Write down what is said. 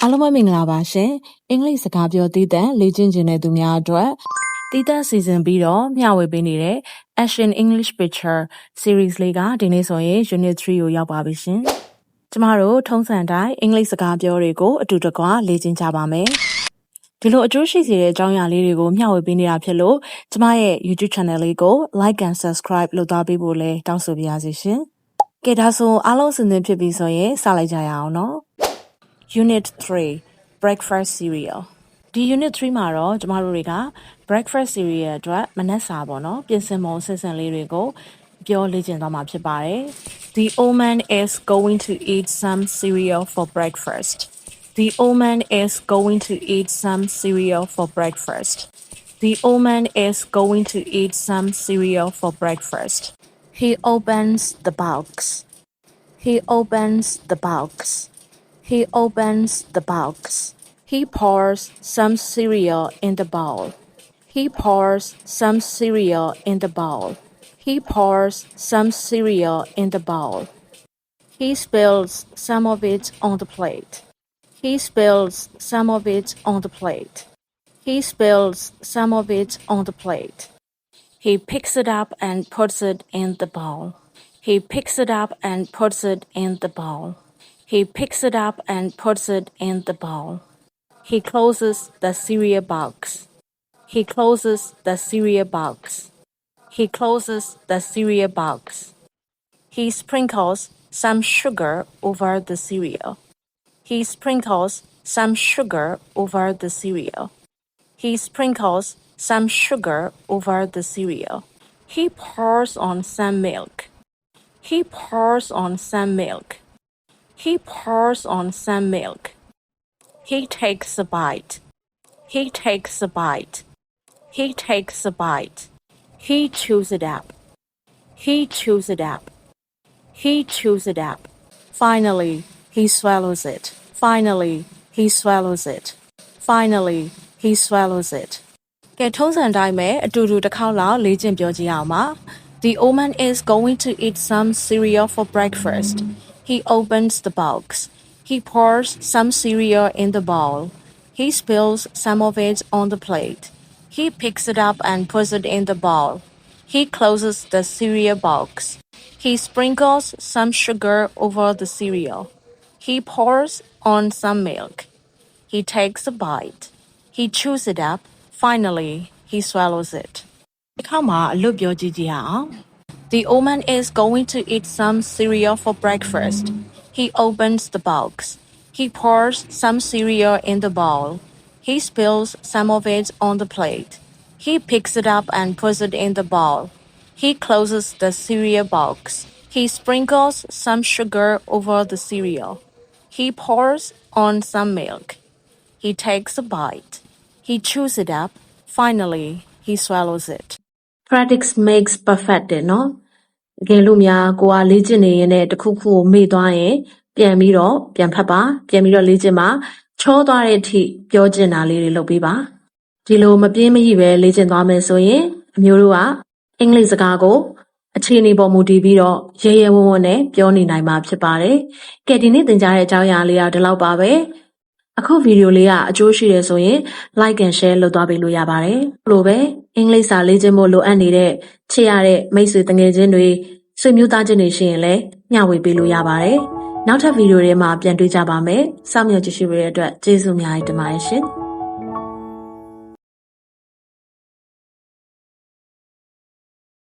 အားလုံးပဲမင်္ဂလာပါရှင်။အင်္ဂလိပ်စကားပြောတည်တံလေ့ကျင့်ခြင်းတဲ့သူများအတွက်တည်တံစီစဉ်ပြီးတော့မျှဝေပေးနေတဲ့ Action English Picture Series လေးကဒီနေ့ဆိုရင် Unit 3ကိုရောက်ပါပြီရှင်။ကျမတို့ထုံးစံတိုင်းအင်္ဂလိပ်စကားပြောတွေကိုအတူတကွလေ့ကျင့်ကြပါမယ်။ဒီလိုအကျိုးရှိစေတဲ့အကြောင်းအရာလေးတွေကိုမျှဝေပေးနေတာဖြစ်လို့ကျမရဲ့ YouTube Channel လေးကို Like and Subscribe လုပ်သွားပေးဖို့လည်းတောင်းဆိုပါရစေရှင်။ကဲဒါဆိုအားလုံးအဆင်သင့်ဖြစ်ပြီဆိုရင်စလိုက်ကြရအောင်နော်။ Unit 3 Breakfast Cereal ဒီ Unit 3မှာတော့ကျမတို့တွေက Breakfast Cereal အတွက်မနက်စာပေါ့နော်ပြင်ဆင်ပုံစစ်စင်လေးတွေကိုပြောလေ့ကျင့်သွားမှာဖြစ်ပါတယ် The old man is going to eat some cereal for breakfast. The old man is going to eat some cereal for breakfast. The old man is going to eat some cereal for breakfast. He opens the box. He opens the box.He opens the box. He pours some cereal in the bowl. He pours some cereal in the bowl. He pours some cereal in the bowl. He spills some of it on the plate. He spills some of it on the plate. He spills some of it on the plate. He picks it up and puts it in the bowl. He picks it up and puts it in the bowl.He picks it up and puts it in the bowl. He closes the cereal box. He closes the cereal box. He closes the cereal box. He sprinkles some sugar over the cereal. He sprinkles some sugar over the cereal. He sprinkles some sugar over the cereal. He pours on some milk. He pours on some milk.He pours on some milk. He takes a bite. He takes a bite. He takes a bite. He chews it up. He chews it up. He chews it up. Finally, he swallows it. Finally, he swallows it. Finally, he swallows it. ကဲထုံးစံတိုင်းပဲအတူတူတစ်ခေါက်လောက်လေ့ကျင့်ပြောကြည့်အောင်ပါ The old man is going to eat some cereal for breakfast.He opens the box. He pours some cereal in the bowl. He spills some of it on the plate. He picks it up and puts it in the bowl. He closes the cereal box. He sprinkles some sugar over the cereal. He pours on some milk. He takes a bite. He chews it up. Finally, he swallows it. ဒီခါမှာအလုပ်ပြောကြည့်ကြအောင် The old man is going to eat some cereal for breakfast. He opens the box. He pours some cereal in the bowl. He spills some of it on the plate. He picks it up and puts it in the bowl. He closes the cereal box. He sprinkles some sugar over the cereal. He pours on some milk. He takes a bite. He chews it up. Finally, he swallows it. Practice makes perfect နော်တကယ်လို့များကိုကလေ့ကျင့်နေရင်လည်းတစ်ခုခုကိုမေ့သွားရင်ပြန်ပြီးတော့ပြန်ဖတ်ပါပြန်ပြီးတော့လေ့ကျင့်ပါချောသွားတဲ့အထိပြောကျင်တာလေးတွေလုပ်ပေးပါဒီလိုမပြင်းမရပဲလေ့ကျင့်သွားမယ်ဆိုရင်အမျိုးတို့ကအင်္ဂလိပ်စကားကိုအခြေအနေပေါ်မူတည်ပြီးတော့ရဲရဲဝံ့ဝံ့နဲ့ပြောနေနိုင်မှာဖြစ်ပါတယ်ကဲဒီနေ့သင်ကြားတဲ့အကြောင်းအရာလေးကဒီလောက်ပါပဲအခုဗီဒီယိုလေးကအကျိုးရှိတယ်ဆိုရင် like and share လုပ်သွားပေးလို့ရပါတယ်ဘလို့ပဲအင်္ဂလိပ်စာလေ့ကျင့်ဖို့လိုအပ်နေတဲ့ချစ်ရတဲ့မိတ်ဆွေတငယ်ချင်းတွေဆွေမျိုးသားချင်းတွေရှိရင်လည်းမျှဝေပေးလို့ရပါတယ်နောက်ထပ်ဗီဒီယိုတွေမှာပြန်တွေ့ကြပါမယ်စောင့်မျှော်ကြည့်ရှုပေးတဲ့အတွက်ကျေးဇူးအများကြီးတင်ပါတယ်ရှင်